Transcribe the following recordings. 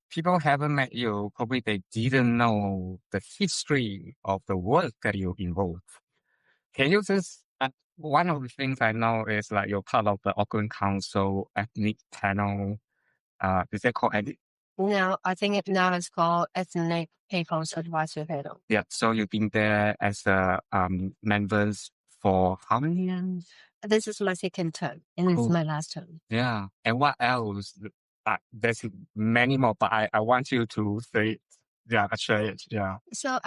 people haven't met you, probably they didn't know the history of the work that you involve. Can you just, one of the things I know is like you're part of the Auckland Council Ethnic Panel. Is that called ethnic? No, I think now it's called Ethnic People's Advisory Panel. Yeah, so you've been there as a members for how many years? This is my second term, and it's my last term. Yeah, and what else? There's many more, but I want you to say, share it. Yeah. So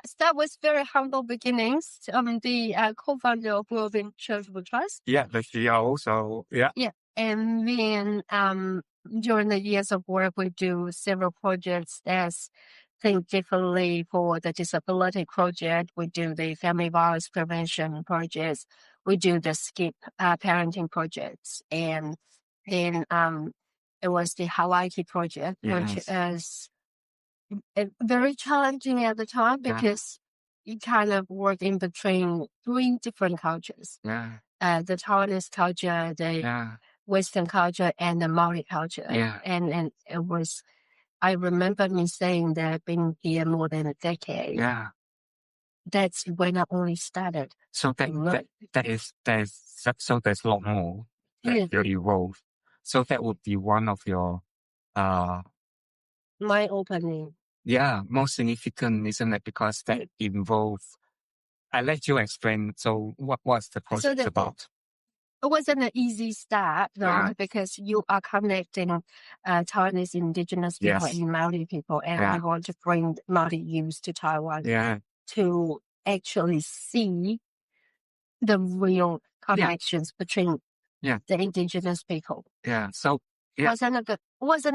start with very humble beginnings. I'm the co-founder of Global Charitable Trust. Yeah, the CEO. So yeah. Yeah, and then during the years of work, we do several projects that's think differently. For the disability project, we do the family violence prevention projects. We do the skip parenting projects, and then it was the Hawaiki project, which is very challenging at the time because you kind of work in between 3 different cultures. Yeah. The Taiwanese culture, the Western culture, and the Maori culture. Yeah. And it was, I remember me saying that I've been here more than a decade. Yeah. That's when I only started. So there's a lot more that you evolved. So that would be one of your my opening. Yeah, most significant, isn't it? Because that involves. I let you explain. So what was the project about? It wasn't an easy start, though, because you are connecting Taiwanese Indigenous people and Maori people, and I want to bring Maori youth to Taiwan to actually see the real connections between the Indigenous people. Yeah, so wasn't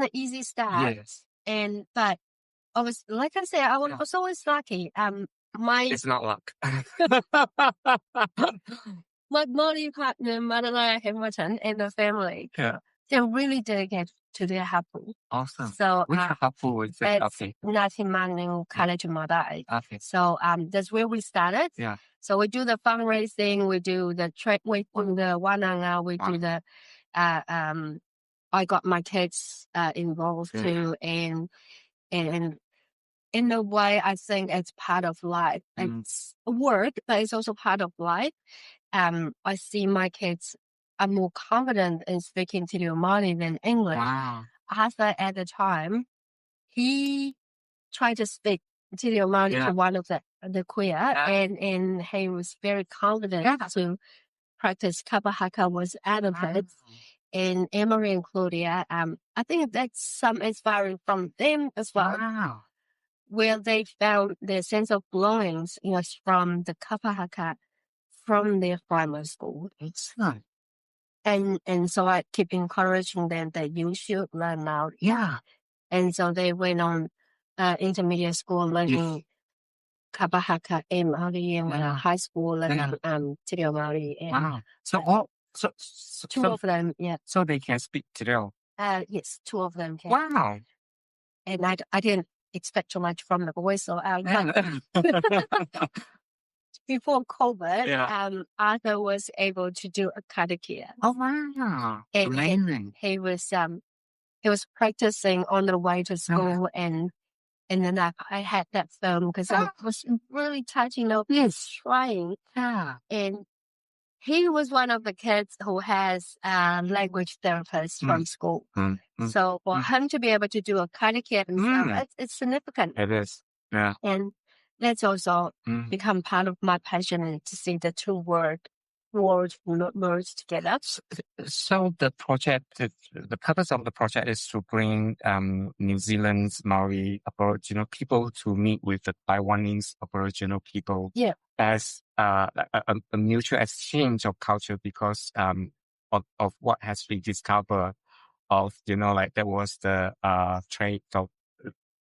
an easy start. Yes, but I was, like I said, I was always lucky. It's not luck. My Maori partner, Māori Hamilton, and the family, they're really dedicated to their hapu. Awesome. So, which hapu is it? Okay. Ngāti Manu Kalatu Marae. Okay. So, that's where we started. Yeah. So we do the fundraising, we do the we do the whānau, we do the, I got my kids, involved too, and in a way, I think it's part of life. It's work, but it's also part of life. I see my kids are more confident in speaking to their Māori than English. Wow. Arthur, at the time, he tried to speak to their Māori to one of the queer, and he was very confident to practice kapa haka was out of it. And Emery and Claudia, I think that's some inspiring from them as well. Wow. Where they found their sense of belongings, from the kapa haka from their primary school. Excellent. And so I keep encouraging them that you should learn Māori. Yeah. And so they went on intermediate school learning kapa haka and Māori, and high school learning te reo Māori. Wow. So two of them, So they can speak te reo? Yes, 2 of them can. Wow. And I didn't expect too much from the boys, so before COVID, Arthur was able to do a karakia. Oh wow! Amazing. He was practicing on the way to school, and then I had that film because I was really touching of trying. Yeah. And he was one of the kids who has language therapists from school. So for him to be able to do a karakia himself, it's significant. It is. Yeah. And that's also become part of my passion, and to see the 2 words merged together. So the purpose of the project is to bring New Zealand's Maori Aboriginal people to meet with the Taiwanese Aboriginal people. Yeah. As a mutual exchange of culture, because of what has been discovered of, there was the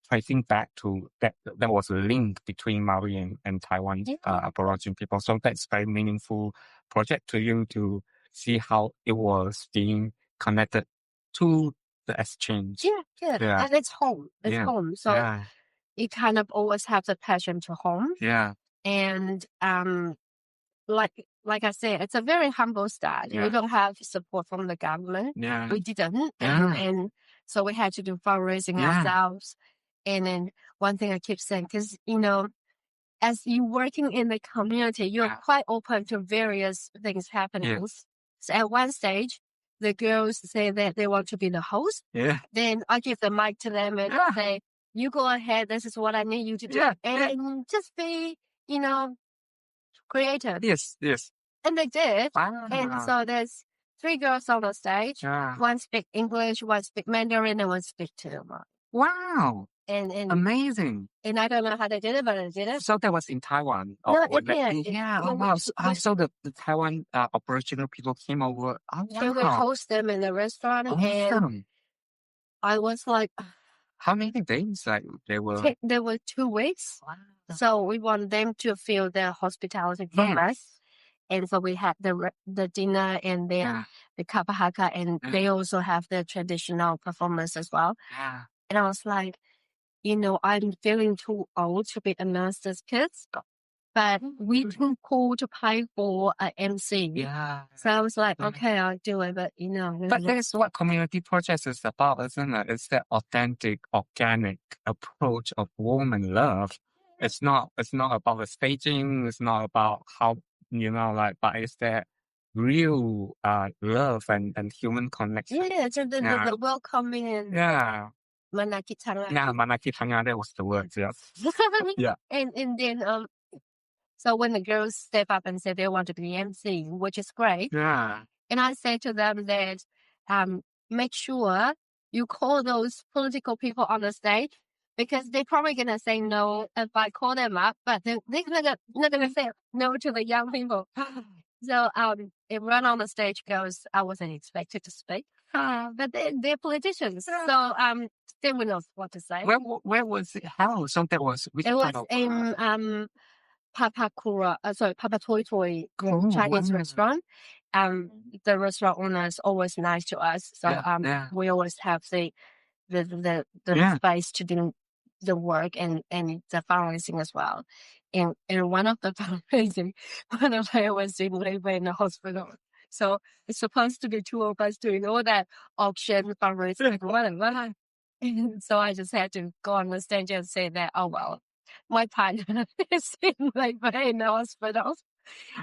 tracing back to that there was a link between Maori and Taiwan Aboriginal people. So that's very meaningful project to you to see how it was being connected to the exchange. Yeah. And it's home. It's home. So you kind of always have the passion to home. Yeah. And like I said, it's a very humble start. We don't have support from the government. Yeah. We didn't. And So we had to do fundraising ourselves. And then one thing I keep saying, because, as you working in the community, you're quite open to various things happening. Yes. So at one stage, the girls say that they want to be the host. Yeah. Then I give the mic to them and say, you go ahead. This is what I need you to do. And just be, creative. Yes. And they did. Wow. And so there's 3 girls on the stage. Yeah. One speak English, one speak Mandarin, and one speak Taiwan. Wow. And Amazing. And I don't know how they did it, but they did it. So that was in Taiwan. No, Yeah. Oh, wow. So the Taiwan Aboriginal people came over. Oh, wow. We would host them in the restaurant. Awesome. And I was like, how many days they were? There were 2 weeks. Wow. So we want them to feel their hospitality from us. And so we had the dinner and then the kapa haka, and they also have their traditional performance as well. Yeah. And I was like, I'm feeling too old to be a master's kids, but we too cool to pay for an MC. Yeah. So I was like, okay, I'll do it, but But that's what community projects is about, isn't it? It's that authentic, organic approach of woman love. It's not about the staging. It's not about how, but it's that real love and human connection. Yeah, so the welcoming and manakitanga. Yeah, manakitanga, that was the word, yes. Yeah. And then so when the girls step up and say they want to be MC, which is great. Yeah. And I say to them that make sure you call those political people on the stage, because they're probably going to say no if I call them up, but they're not going to say no to the young people. So everyone on the stage goes, I wasn't expected to speak, but they're politicians. So they will know what to say. Where was it held? So that was which part of in Papa Toy Toy Chinese restaurant. The restaurant owner is always nice to us. So we always have the space to do the work and the fundraising as well. And one of the fundraising, one of I was in labor in the hospital. So it's supposed to be 2 of us doing all that auction fundraising, whatever. And so I just had to go on the stage and say that, oh, well, my partner is in labor in the hospital.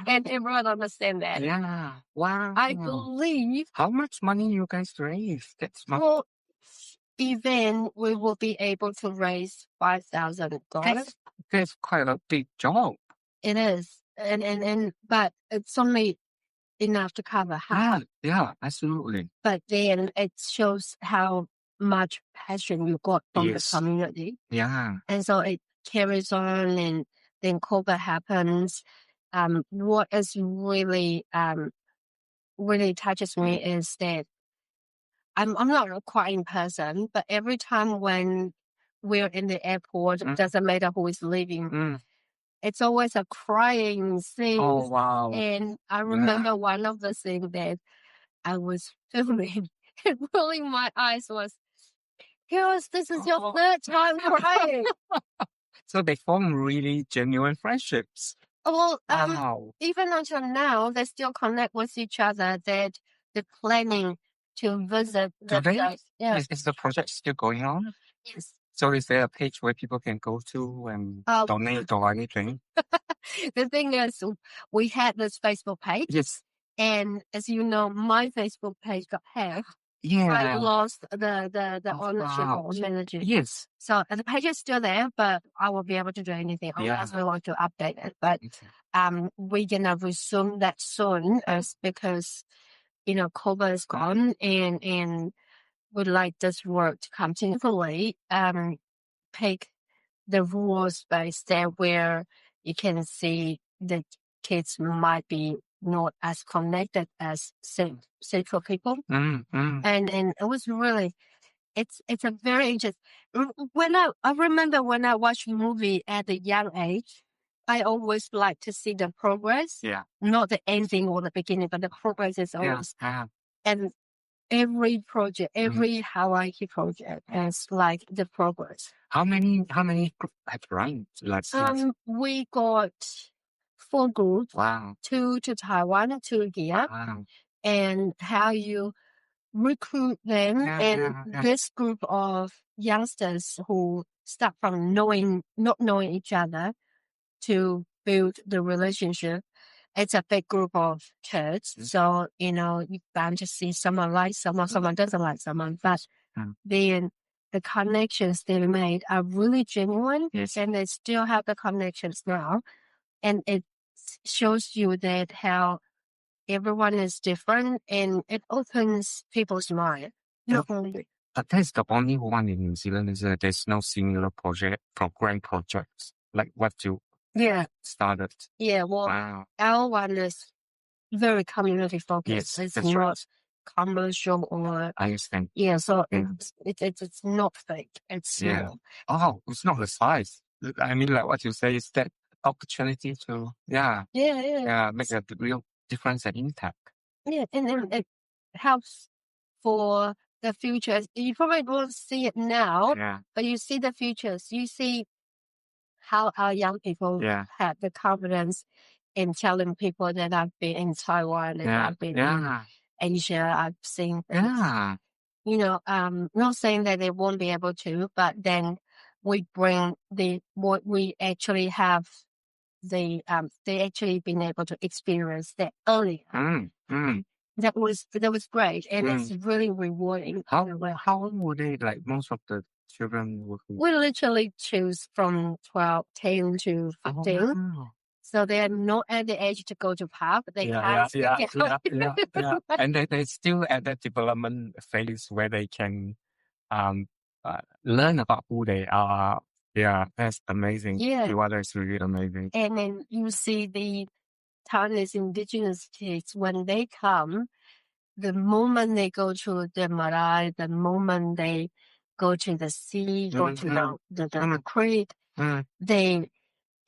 And everyone understand that. Yeah. Wow. I believe. How much money you guys raised? That's much. For event, we will be able to raise $5,000. That's quite a big job. It is. But it's only enough to cover half. Yeah, absolutely. But then it shows how much passion you got from the community. Yeah. And so it carries on, and then COVID happens. What is really touches me is that I'm not a crying person, but every time when we're in the airport, it doesn't matter who is leaving. It's always a crying scene. Oh, wow. And I remember one of the things that I was filming and rolling my eyes was, girls, this is your 3rd time crying. So they form really genuine friendships. Well, Wow. even until now, they still connect with each other. That they're planning to visit the place. Yeah. Is the project still going on? Yes. So is there a page where people can go to and donate or anything? The thing is, we had this Facebook page. Yes. And as you know, my Facebook page got hacked. Yeah. I lost the ownership or manager. Yes. So the page is still there, but I won't be able to do anything unless we want to update it. But we're gonna resume that soon, because COVID is gone, and would like this work to continually pick the rural space there where you can see the kids might be not as connected as central people. And it was really, it's a very interesting. When I remember when I watched a movie at a young age, I always like to see the progress. Yeah. Not the ending or the beginning, but the progress is always. And every project, every Hawaiki project is like the progress. How many have run? We got 4 groups. Wow. 2 to Taiwan, 2 here. Wow. And how you recruit them, and this group of youngsters who start from not knowing each other to build the relationship. It's a big group of kids. So, you bound to see someone like someone doesn't like someone, but then the connections they made are really genuine, and they still have the connections now. And it shows you that how everyone is different, and it opens people's mind. Not only. But that's the only one in New Zealand, is that there's no similar program projects like what you started. Yeah, well, our one is very community focused. It's not commercial or. I understand. Yeah, so it's not fake. It's small. Oh, it's not the size. I mean, like what you say is that opportunity to make a real difference and impact. Yeah, and it helps for the future. You probably won't see it now, but you see the futures. You see how our young people have the confidence in telling people that I've been in Taiwan and I've been in Asia. I've seen things. Not saying that they won't be able to, but then we bring what we actually have. They actually been able to experience that earlier. That was great, and it's really rewarding. How old were they? Like most of the children we literally choose from 10 to 15. Wow. So they're not at the age to go to pub. They and they're still at that development phase where they can learn about who they are. Yeah, that's amazing. The weather is really amazing. And then you see the Taiwanese Indigenous kids, when they come, the moment they go to the marae, the moment they go to the sea, go to the creek, they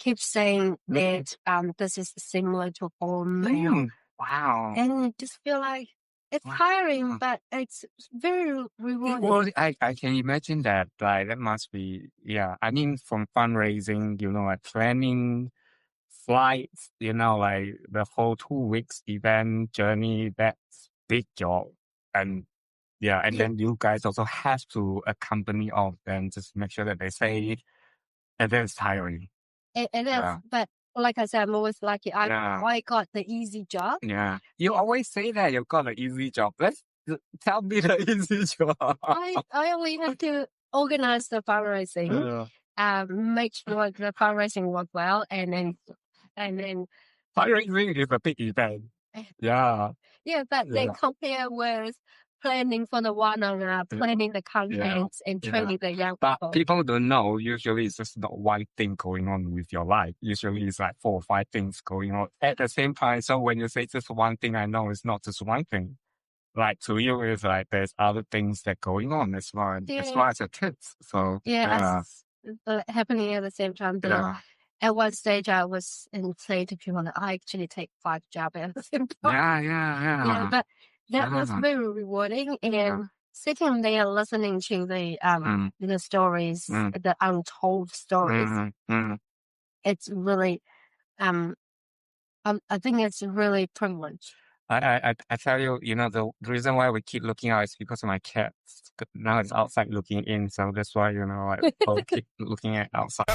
keep saying that this is similar to home. Wow. And you just feel like it's tiring, but it's very rewarding. Well, I can imagine that. Like, that must be, I mean, from fundraising, like planning flights, like the whole 2 weeks event journey, that's big job. And then you guys also have to accompany all of them, just make sure that they say, and then it's tiring. It is, but like I said, I'm always lucky. I got the easy job. Yeah. You always say that you got an easy job. Let's tell me the easy job. I only have to organize the fundraising, make sure the fundraising work well, and then fundraising is a big event. Yeah. Yeah, but they compare with planning for the whānau, planning the contents, and training the young people. But people don't know, usually it's just not one thing going on with your life. Usually it's like 4 or 5 things going on at the same time. So when you say just one thing, I know it's not just one thing. Like to you, it's like there's other things that going on as well as your kids. So happening at the same time. At one stage, I was saying to people that I actually take 5 jobs at the same time. Yeah. But that was very rewarding, and sitting there listening to the stories, the untold stories, it's really, I think it's really privileged. I tell you, the reason why we keep looking out is because of my cats. Now it's outside looking in, so that's why, I keep looking at outside.